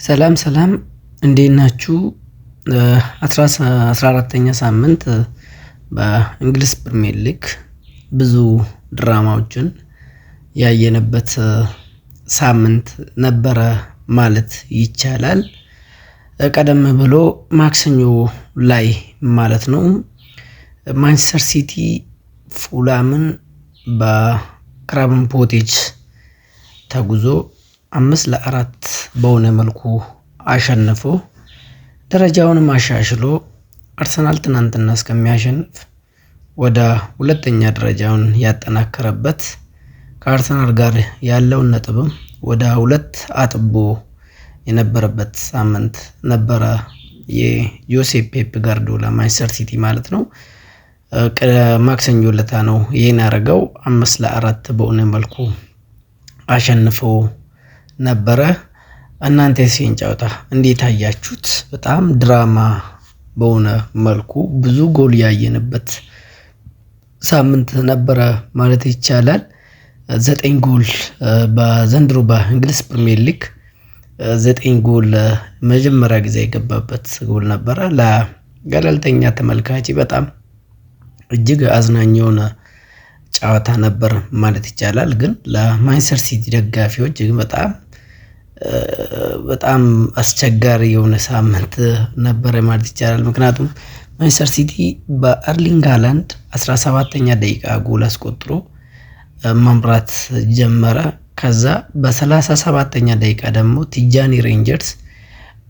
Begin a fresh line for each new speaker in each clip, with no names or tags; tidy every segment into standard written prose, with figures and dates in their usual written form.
ሰላም ሰላም እንዴት ናችሁ? 14ኛ ሳምንት በእንግሊዝ ፕሪሚየር ሊግ ብዙ ድራማዎችን ያየንበት ሳምንት ነበረ ማለት ይቻላል። ቀደም ብሎ ማክሰኞ ላይ ማለት ነው ማንቸስተር ሲቲ ፉላምን በክራቨን ኮቴጅ ተጉዞ 5-4 በሆነ መልኩ አሸንፎ ደረጃውንም አሻሽሎ አርሰናል ትናንትና እስከሚያሸንፍ ወደ ሁለተኛ ደረጃውን ያጠናከረበት ከአርሰናል ጋር ያለውን ነጥብም ወደ 2 አጥቦ የነበረበት ሳምንት ነበረ። የጆሴፕ ፔፕ ጋርዲዮላ ማንቸስተር ሲቲ ማለት ነው። ማክሰኞ ዕለት ነው ይሄን ያደረገው 5-4 በሆነ መልኩ አሸንፎ ነበረ። እናንተ ሲን ጨዋታ እንዴት አያችሁት? በጣም ድራማ በሆነ መልኩ ብዙ ጎል ያየንበት ሳምንት ነበረ ማለት ይቻላል። 9 ጎል በዘንድሮ በእንግሊዝ ፕሪሚየር ሊግ 9 ጎል መጀመሪያ ጊዜ የገባበት ጎል ነበረ። ለገለልተኛ ተመልካች በጣም እጅግ አዝናኝ የሆነ ጨዋታ ነበር ማለት ይቻላል። ግን ለማንቸስተር ሲቲ ደጋፊዎች በጣም አስቸጋሪ የሆነ ሳምንት ነበረ ማለት ይቻላል። ምክንያቱም ማንቸስተር ሲቲ በአርሊንግ ሃላንድ 17ኛ ደቂቃ ጎል አስቆጥሮ መምራት ጀመረ። ከዛ በ37ኛ ደቂቃ ደግሞ ቲጃኒ ሬንጀርስ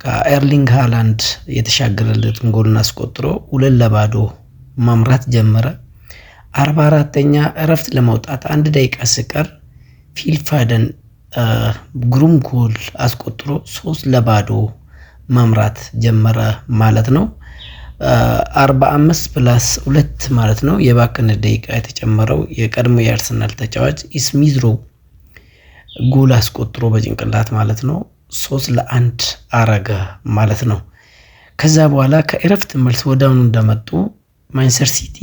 ከአርሊንግ ሃላንድ የተሻገረለትን ጎልን አስቆጥሮ 2-0 መምራት ጀመረ። 44ኛ እረፍት ለመውጣት 1 ደቂቃ ሲቀር ፊል ፎደን ግሩም ጎል አስቆጥሮ 3-0 መምራት ጀመረ ማለት ነው። 45+2 ማለት ነው የባከነ ደቂቃ የተጨመረው የቀድሞ የአርሰናል ተጫዋች ኢስሚዝሮ ጎል አስቆጥሮ በጭንቅላት ማለት ነው 3-1 አረገ ማለት ነው። ከዛ በኋላ ከእረፍት መልስ ወዲያውኑ እንደመጡ ማንቸስተር ሲቲ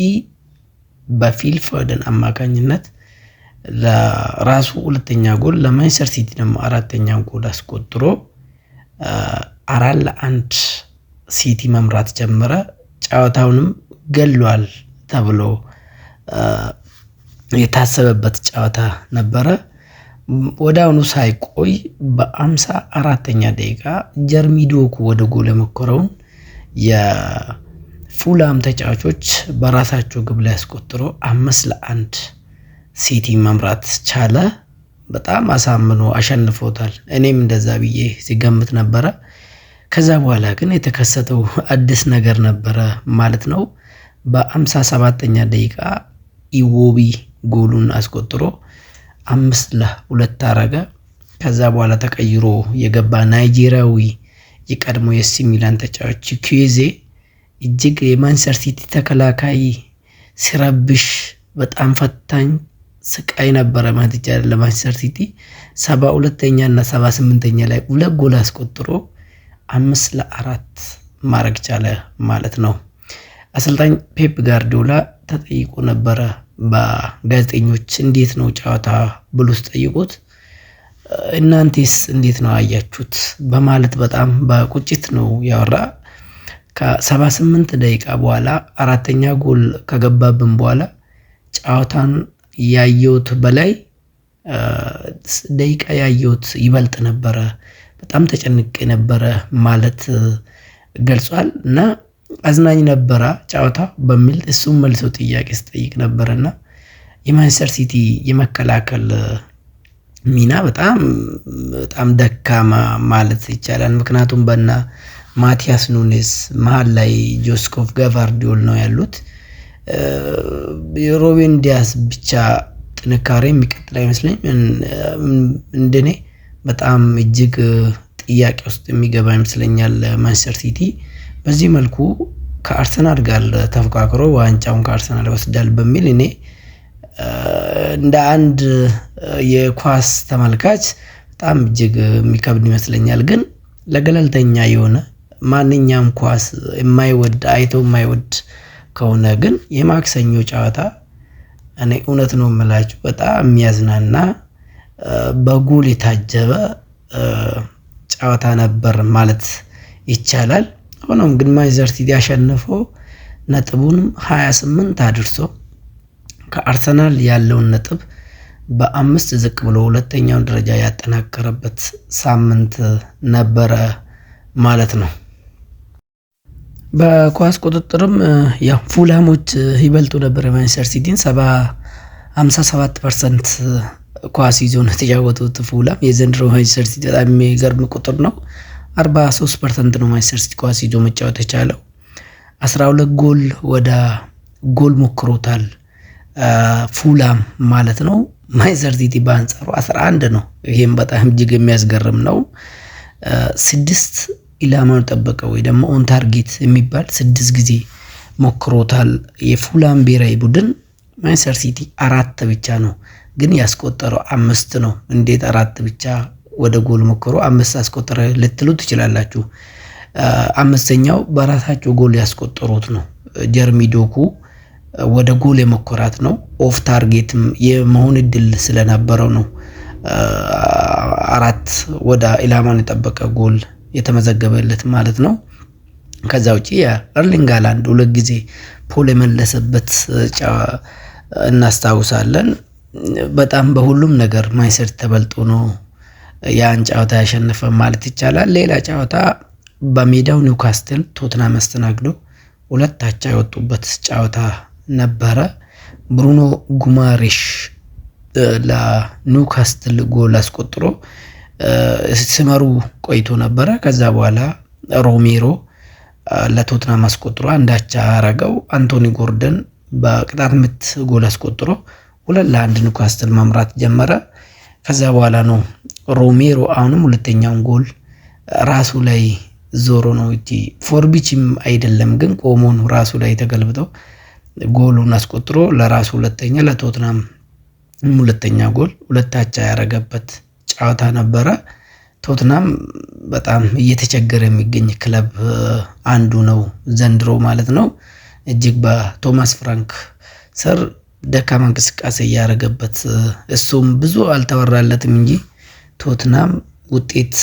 በፊል ፎደን አማካኝነት ለራሱ ሁለተኛ ጎል ለማንቸስተር ሲቲ ደግሞ አራተኛ ጎል አስቆጥሮ 4-1 ሲቲ መምራት ጀመረ። ጨዋታውንም ገሏል ተብሎ የታሰበበት ጨዋታ ነበረ። ወዲያውኑ ሳይቆይ በ54ኛ ደቂቃ ጀርሚ ዶኩ ወደ ጎል የሞከረውን የፉላም ተጫዋቾች በራሳቸው ግብ ላይ አስቆጥሮ 5-1 ሲቲ መምራት ቻለ። በጣም አሳምኖ አሸንፎታል። እኔም እንደዛ ብዬ ሲገምት ነበረ። ከዛ በኋላ ግን የተከሰተው አዲስ ነገር ነበረ ማለት ነው። በ57ኛ ደቂቃ ኢዎቢ ጎሉን አስቆጥሮ 5-2 አረገ። ከዛ በኋላ ተቀይሮ የገባ ናይጄሪያዊ የቀድሞ የሲ ሚላን ተጫዋች ቺኩዌዜ እጅግ የማንቸስተር ሲቲ ተከላካይ ሲረብሽ በጣም ፈታኝ ስቃይ ነበረ ማለት ይቻላል። ለማንቸስተር ሲቲ 72ኛ እና 78ኛ ላይ 2 ጎል አስቆጥሮ 5-4 ማድረግ ቻለ ማለት ነው። አሰልጣኝ ፔፕ ጋርዲዮላ ተጠይቆ ነበረ በጋዜጠኞች እንዴት ነው ጨዋታ ብሎ ጠይቁት። እናንተስ እንዴት ነው አያችሁት በማለት በጣም በቁጭት ነው ያወራ። ከ78 ደቂቃ በኋላ አራተኛ ጎል ከገባብን በኋላ ጨዋታን ያየሁት በላይ ደቂቃ ያየሁት ይበልጥ ነበረ፣ በጣም ተጨንቄ ነበረ ማለት ገልጿል። እና አዝናኝ ነበረ ጨዋታ በሚል እሱም መልሶ ጥያቄ ስጠይቅ ነበርና የማንቸስተር ሲቲ የመከላከል ሚና በጣም ደካማ ማለት ይቻላል። ምክንያቱም በና ማቲያስ ኑኔስ መሃል ላይ ጆስኮፍ ጋቫርዲዮል ነው ያሉት። የሮቤን ዲያስ ብቻ ጥንካሬ የሚቀጥል አይመስለኝም። እንደኔ በጣም እጅግ ጥያቄ ውስጥ የሚገባ ይመስለኛል ማንቸስተር ሲቲ በዚህ መልኩ ከአርሰናል ጋር ተፎካክሮ ዋንጫውን ከአርሰናል ወስዳል በሚል እኔ እንደ አንድ የኳስ ተመልካች በጣም እጅግ የሚከብድ ይመስለኛል። ግን ለገለልተኛ የሆነ ማንኛውም ኳስ የማይወድ አይቶ የማይወድ ከሆነ ግን የማክሰኞ ጨዋታ እኔ እውነት ነው የምላችሁ በጣም የሚያዝናና በጎል የታጀበ ጨዋታ ነበር ማለት ይቻላል። ሆኖም ግን ማንቸስተር ሲቲ አሸንፎ ነጥቡንም 28 አድርሶ ከአርሰናል ያለውን ነጥብ በ5 ዝቅ ብሎ ሁለተኛውን ደረጃ ያጠናከረበት ሳምንት ነበረ ማለት ነው። በኳስ ቁጥጥርም ያው ፉላሞች ይበልጡ ነበር ማንቸስተር ሲቲን 57% ኳስ ይዞ ነው የተጫወቱት። ፉላም የዘንድሮ ማንቸስተር ሲቲ በጣም የሚገርም ቁጥር ነው። 43% ነው ማንቸስተር ሲቲ ኳስ ይዞ መጫወት የቻለው። 12 ጎል ወደ ጎል ሞክሮታል ፉላም ማለት ነው። ማንቸስተር ሲቲ በአንጻሩ 11 ነው። ይሄም በጣም እጅግ የሚያስገርም ነው። 6 ኢላማውን ጠበቀ ወይ ደግሞ ኦን ታርጌት የሚባል 6 ጊዜ ሞክሮታል የፉላም ብሔራዊ ቡድን። ማንቸስተር ሲቲ 4 ብቻ ነው ግን ያስቆጠረው 5 ነው። እንዴት 4 ብቻ ወደ ጎል ሞክሮ 5 አስቆጠረ ልትሉ ትችላላችሁ። አምስተኛው በራሳቸው ጎል ያስቆጠሩት ነው። ጀርሚ ዶኩ ወደ ጎል የሞከራት ነው። ኦፍ ታርጌትም የመሆን እድል ስለነበረው ነው 4 ወደ ኢላማን የጠበቀ ጎል የተመዘገበለት ማለት ነው። ከዛ ውጪ የኤርሊንግ ሃላንድ 2 ጊዜ ፖል የመለሰበት እናስታውሳለን። በጣም በሁሉም ነገር ማንቸስተር ተበልጦ ነው ያን ጨዋታ ያሸነፈ ማለት ይቻላል። ሌላ ጨዋታ በሜዳው ኒውካስትል ቶትናም አስተናግዶ 2 አቻ የወጡበት ጨዋታ ነበረ። ብሩኖ ጉማሬሽ ለኒውካስትል ጎል አስቆጥሮ ሲመሩ ቆይቶ ነበረ። ከዛ በኋላ ሮሜሮ ለቶትናም አስቆጥሮ 1 አቻ አረገው። አንቶኒ ጎርደን በቅጣት ምት ጎል አስቆጥሮ 2-1 ኒውካስትል መምራት ጀመረ። ከዛ በኋላ ነው ሮሜሮ አሁንም ሁለተኛውን ጎል ራሱ ላይ ዞሮ ነው እንጂ ፎርቢችም አይደለም ግን ቆሞ ነው ራሱ ላይ ተገልብጠው ጎሉን አስቆጥሮ ለራሱ ሁለተኛ ለቶትናም ሁለተኛ ጎል 2 አቻ ያረገበት ጨዋታ ነበረ። ቶትናም በጣም እየተቸገረ የሚገኝ ክለብ አንዱ ነው ዘንድሮ ማለት ነው። እጅግ በቶማስ ፍራንክ ስር ደካማ እንቅስቃሴ እያደረገበት እሱም ብዙ አልተወራለትም እንጂ ቶትናም ውጤት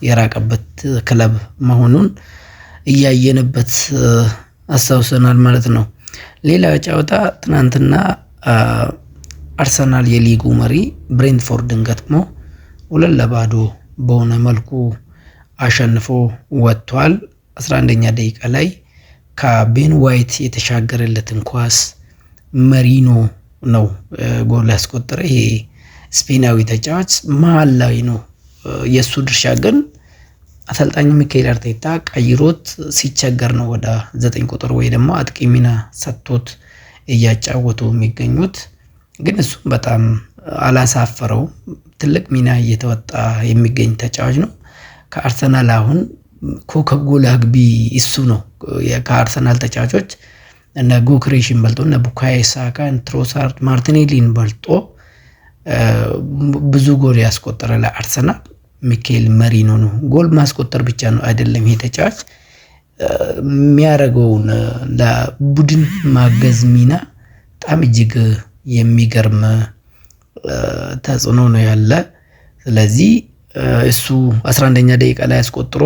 የራቀበት ክለብ መሆኑን እያየንበት አስታውሰናል ማለት ነው። ሌላ ጨዋታ ትናንትና አርሰናል የሊጉ መሪ ብሬንትፎርድን ገጥሞ 2-0 በሆነ መልኩ አሸንፎ ወጥቷል። 11ኛ ደቂቃ ላይ ከቤን ዋይት የተሻገረለትን ኳስ መሪኖ ነው ጎል ያስቆጠረ። ይሄ ስፔናዊ ተጫዋች መሀል ላይ ነው። የሱ ድርሻ ግን አሰልጣኝ ሚካኤል አርቴታ ቀይሮት ሲቸገር ነው ወደ 9 ቁጥር ወይ ደግሞ አጥቂ ሚና ሰጥቶት እያጫወቱ የሚገኙት። ግን እሱም በጣም አላሳፈረው። ትልቅ ሚና እየተወጣ የሚገኝ ተጫዋች ነው። ከአርሰናል አሁን ኮከብ ጎል አግቢ እሱ ነው። ከአርሰናል ተጫዋቾች እነ ጎክሬሽን በልጦ እነ ቡካዮ ሳካ፣ ትሮሳርድ፣ ማርቲኔሊን በልጦ ብዙ ጎል ያስቆጠረ ለአርሰናል ሚካኤል መሪኖ ነው። ጎል ማስቆጠር ብቻ ነው አይደለም፣ ይሄ ተጫዋች የሚያደርገውን ለቡድን ማገዝ ሚና በጣም እጅግ የሚገርም ተጽዕኖ ነው ያለ። ስለዚህ እሱ 11ኛ ደቂቃ ላይ አስቆጥሮ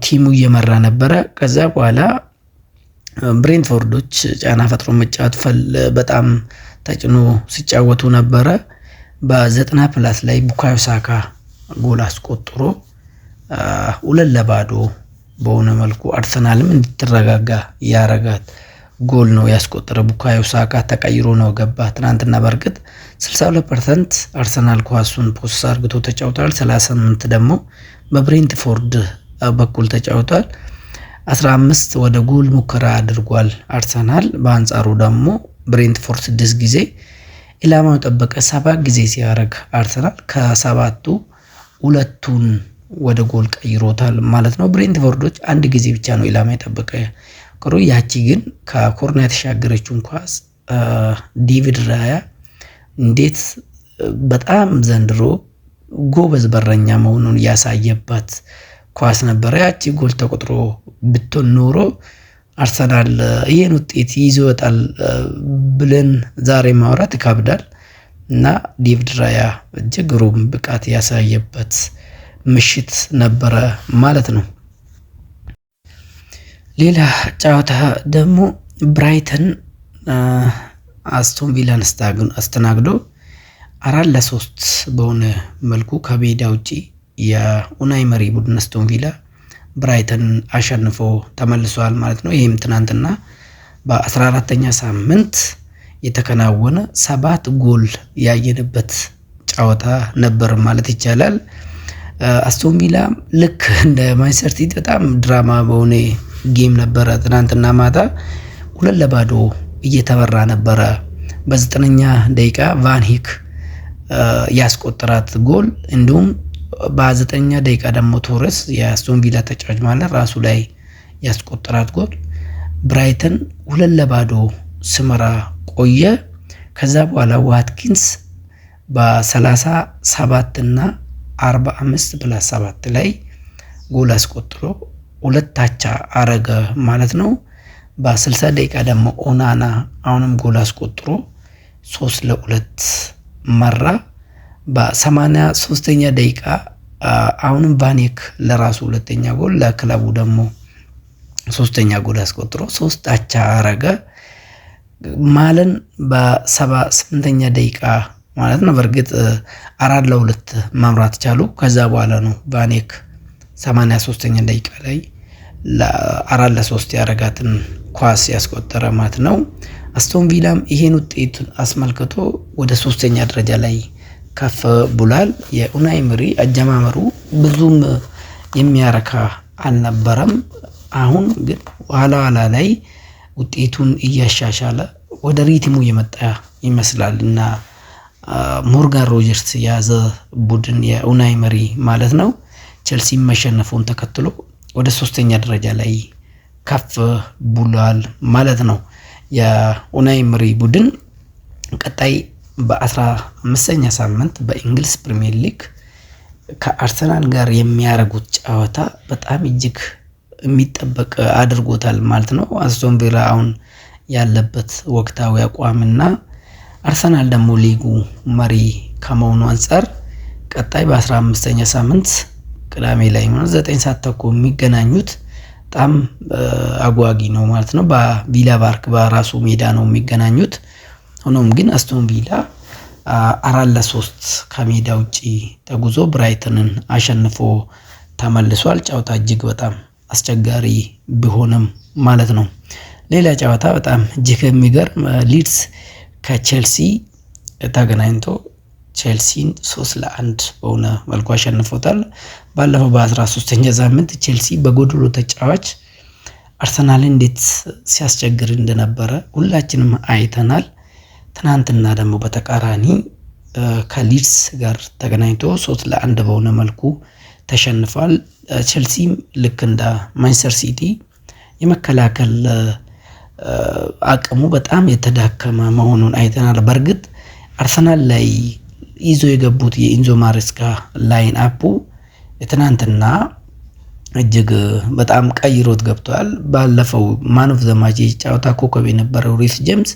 ቲሙ እየመራ ነበረ። ከዛ በኋላ ብሬንትፎርዶች ጫና ፈጥሮ መጫወት በጣም ተጭኖ ሲጫወቱ ነበረ። በ90+ ላይ ቡካዮ ሳካ ጎል አስቆጥሮ 2-0 በሆነ መልኩ አርሰናልም እንድትረጋጋ ያረጋት ጎል ነው ያስቆጠረ። ቡካዮ ሳካ ተቀይሮ ነው ገባ። ትናንትና በርግጥ 62% አርሰናል ኳሱን ፖሰስ አርግቶ ተጫውቷል። 38 ደግሞ በብሬንትፎርድ በኩል ተጫውቷል። 15 ወደ ጎል ሙከራ አድርጓል አርሰናል። በአንጻሩ ደግሞ ብሬንትፎርድ 6 ጊዜ ኢላማው ጠበቀ 7 ጊዜ ሲያረግ አርሰናል ከ7ቱ 2ቱን ወደ ጎል ቀይሮታል ማለት ነው። ብሬንትፎርዶች 1 ጊዜ ብቻ ነው ኢላማ የጠበቀ ቅሩ። ያቺ ግን ከኮርና የተሻገረችውን ኳስ ዴቪድ ራያ እንዴት በጣም ዘንድሮ ጎበዝ በረኛ መሆኑን ያሳየባት ኳስ ነበረ። ያቺ ጎል ተቆጥሮ ብትሆን ኖሮ አርሰናል ይሄን ውጤት ይዞ ይወጣል ብለን ዛሬ ማውራት ይከብዳል እና ዴቪድ ራያ እጅግ ግሩም ብቃት ያሳየበት ምሽት ነበረ ማለት ነው። ሌላ ጨዋታ ደግሞ ብራይተን አስቶን ቪላን አስተናግዶ 4-3 በሆነ መልኩ ከሜዳ ውጪ የኡናይ መሪ ቡድን አስቶን ቪላ ብራይተን አሸንፎ ተመልሷል ማለት ነው። ይህም ትናንትና በ14ኛ ሳምንት የተከናወነ 7 ጎል ያየንበት ጨዋታ ነበር ማለት ይቻላል። አስቶን ቪላ ልክ እንደ ማንቸስተር ሲቲ በጣም ድራማ በሆነ ጌም ነበረ። ትናንትና ማታ 2-0 እየተመራ ነበረ። በ9ኛ ደቂቃ ቫን ሂክ ያስቆጠራት ጎል እንዲሁም በ9ኛ ደቂቃ ደግሞ ቶረስ የአስቶን ቪላ ተጫዋች ማለት ራሱ ላይ ያስቆጠራት ጎል ብራይተን 2-0 ስመራ ቆየ። ከዛ በኋላ ዋትኪንስ በ37 እና 45+7 ላይ ጎል አስቆጥሮ 2-0 አረገ ማለት ነው። በ60 ደቂቃ ደግሞ ኦናና አሁንም ጎል አስቆጥሮ 3-2 መራ። በ83ኛ ደቂቃ አሁንም ቫኔክ ለራሱ ሁለተኛ ጎል ለክለቡ ደግሞ ሶስተኛ ጎል አስቆጥሮ 3-0 አረገ። ማለን በ78ኛ ደቂቃ ማለት ነው። በእርግጥ 4-2 መምራት ቻሉ። ከዛ በኋላ ነው ቫኔክ 83ኛ ደቂቃ ላይ ለ4-3 ያረጋትን ኳስ ያስቆጠረ ማለት ነው። አስቶን ቪላም ይሄን ውጤት አስመልክቶ ወደ 3ኛ ደረጃ ላይ ከፍ ብሏል። የኡናይ ኤመሪ አጀማመሩ ብዙም የሚያረካ አልነበረም። አሁን ግን ኋላ ላይ ውጤቱን እያሻሻለ ወደ ሪትሙ የመጣ ይመስላል እና ሞርጋን ሮጀርስ የያዘ ቡድን የኡናይ ኤመሪ ማለት ነው ቼልሲ መሸነፉን ተከትሎ ወደ 3ኛ ደረጃ ላይ ከፍ ብሏል ማለት ነው። የኡናይ ኤመሪ ቡድን ቀጣይ በ15ኛ ሳምንት በእንግሊዝ ፕሪሚየር ሊግ ከአርሰናል ጋር የሚያደርጉት ጨዋታ በጣም እጅግ የሚጠበቅ አድርጎታል ማለት ነው። አስቶን ቪላ አሁን ያለበት ወቅታዊ አቋምና አርሰናል ደግሞ ሊጉ መሪ ከመሆኑ አንፃር ቀጣይ በ15ኛ ሳምንት ቅዳሜ ላይ 9 ሰዓት ተኩል የሚገናኙት በጣም አጓጊ ነው ማለት ነው። በቪላ ፓርክ በራሱ ሜዳ ነው የሚገናኙት። ሆኖም ግን አስቶን ቪላ 4-3 ከሜዳ ውጪ ተጉዞ ብራይተንን አሸንፎ ተመልሷል። ጨዋታ እጅግ በጣም አስቸጋሪ ቢሆንም ማለት ነው። ሌላ ጨዋታ በጣም እጅግ የሚገርም ሊድስ ከቼልሲ ተገናኝቶ ቼልሲን 3-1 በሆነ መልኩ አሸንፎታል። ባለፈው በ13ኛ ሳምንት ቼልሲ በጎድሎ ተጫዋች አርሰናልን እንዴት ሲያስቸግር እንደነበረ ሁላችንም አይተናል። ትናንትና ደግሞ በተቃራኒ ከሊድስ ጋር ተገናኝቶ 3-1 በሆነ መልኩ ተሸንፏል። ቼልሲም ልክ እንደ ማንቸስተር ሲቲ የመከላከል አቅሙ በጣም የተዳከመ መሆኑን አይተናል። በእርግጥ አርሰናል ላይ ይዞ የገቡት የኢንዞ ማሬስካ ላይን አፑ ትናንትና እጅግ በጣም ቀይሮት ገብቷል። ባለፈው ማን ኦፍ ዘ ማች ጨዋታ ኮከብ የነበረው ሪስ ጄምስ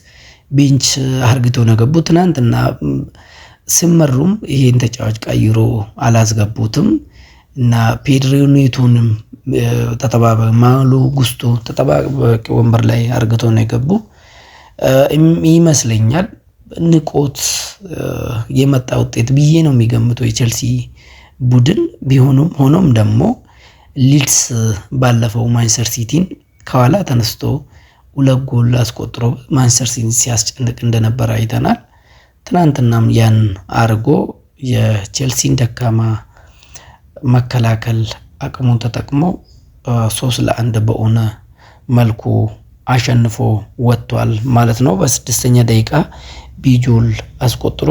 ቤንች አርግቶ ነው ገቡት። ትናንትና ሲመሩም ይሄን ተጫዋች ቀይሮ አላስገቡትም እና ፔድሮ ኔቶንም ተጠባባቂ ማሎ ጉስቶ ተጠባባቂ ወንበር ላይ አርግቶ ነው የገቡ ይመስለኛል። ንቆት የመጣ ውጤት ብዬ ነው የሚገምተው የቼልሲ ቡድን ቢሆንም ሆኖም ደግሞ ሊድስ ባለፈው ማንቸስተር ሲቲን ከኋላ ተነስቶ 2 ጎል አስቆጥሮ ማንቸስተር ሲቲን ሲያስጨንቅ እንደነበረ አይተናል። ትናንትናም ያን አርጎ የቼልሲን ደካማ መከላከል አቅሙን ተጠቅሞ 3-1 በሆነ መልኩ አሸንፎ ወጥቷል ማለት ነው። በ6ኛ ደቂቃ ቢጆል አስቆጥሮ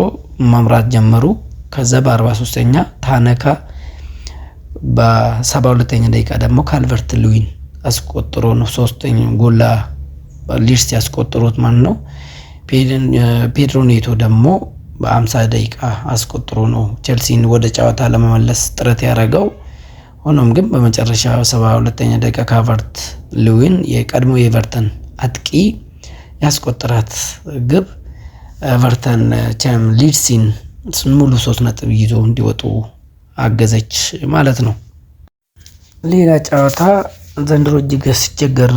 መምራት ጀመሩ። ከዛ በ43ኛ ታነካ፣ በ72ኛ ደቂቃ ደግሞ ካልቨርት ሉዊን አስቆጥሮ ነው 3ኛ ጎል ሊድስ ያስቆጥሩት ማለት ነው። ፔድሮ ኔቶ ደግሞ በ50 ደቂቃ አስቆጥሮ ነው ቼልሲን ወደ ጨዋታ ለመመለስ ጥረት ያደረገው። ሆኖም ግን በመጨረሻ 72ኛ ደቂቃ ካልቨርት ሉዊን የቀድሞ የኤቨርተን አጥቂ ያስቆጠራት ግብ ኤቨርተን ሊድስን ሙሉ 3 ነጥብ ይዞ እንዲወጡ አገዘች ማለት ነው። ሌላ ጨዋታ ዘንድሮ እጅግ ሲቸገር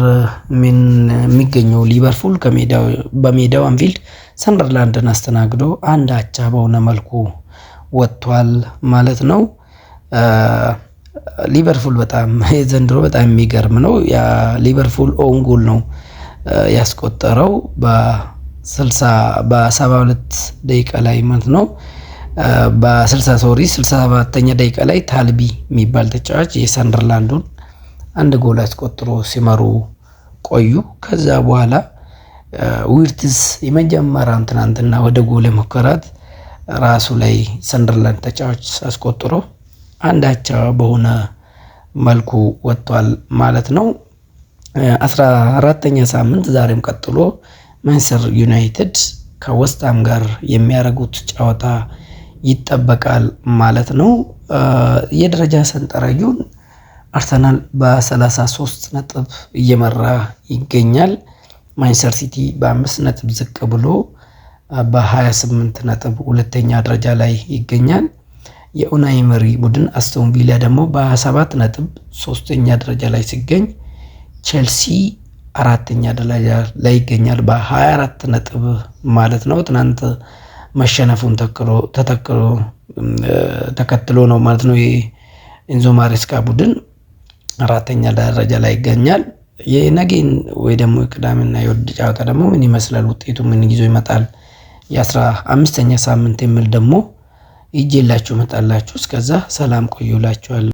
የሚገኘው ሊቨርፑል በሜዳው አንፊልድ ሰንደርላንድን አስተናግዶ አንድ አቻ በሆነ መልኩ ወጥቷል ማለት ነው። ሊቨርፑል በጣም ዘንድሮ በጣም የሚገርም ነው። ሊቨርፑል ኦን ጎል ነው ያስቆጠረው በ72 ደቂቃ ላይ ማለት ነው። በ67ኛ ደቂቃ ላይ ታልቢ የሚባል ተጫዋች የሰንደርላንዱን አንድ ጎል አስቆጥሮ ሲመሩ ቆዩ። ከዛ በኋላ ዊርትዝ የመጀመሪያውን ትናንትና ወደ ጎል ሙከራት ራሱ ላይ ሰንደርላንድ ተጫዋች አስቆጥሮ አንድ አቻ በሆነ መልኩ ወጥቷል ማለት ነው። 14ኛ ሳምንት ዛሬም ቀጥሎ ማንቸስተር ዩናይትድ ከዌስትሃም ጋር የሚያደርጉት ጨዋታ ይጠበቃል ማለት ነው። የደረጃ ሰንጠረዡን አርሰናል በ33 ነጥብ እየመራ ይገኛል። ማንቸስተር ሲቲ በ5 ነጥብ ዝቅ ብሎ በ28 ነጥብ ሁለተኛ ደረጃ ላይ ይገኛል። የኡናይ ኤመሪ ቡድን አስቶን ቪላ ደግሞ በ27 ነጥብ ሶስተኛ ደረጃ ላይ ሲገኝ፣ ቼልሲ አራተኛ ደረጃ ላይ ይገኛል በ24 ነጥብ ማለት ነው። ትናንት መሸነፉን ተከትሎ ነው ማለት ነው የኤንዞ ማሬስካ ቡድን አራተኛ ደረጃ ላይ ይገኛል። የነገን ወይ ደግሞ የቅዳሜና የእሁድ ጨዋታ ደግሞ ምን ይመስላል፣ ውጤቱ ምን ይዞ ይመጣል፣ የ15ኛ ሳምንት የሚል ደግሞ ይዤላችሁ እመጣላችሁ። እስከዛ ሰላም ቆዩላችኋል።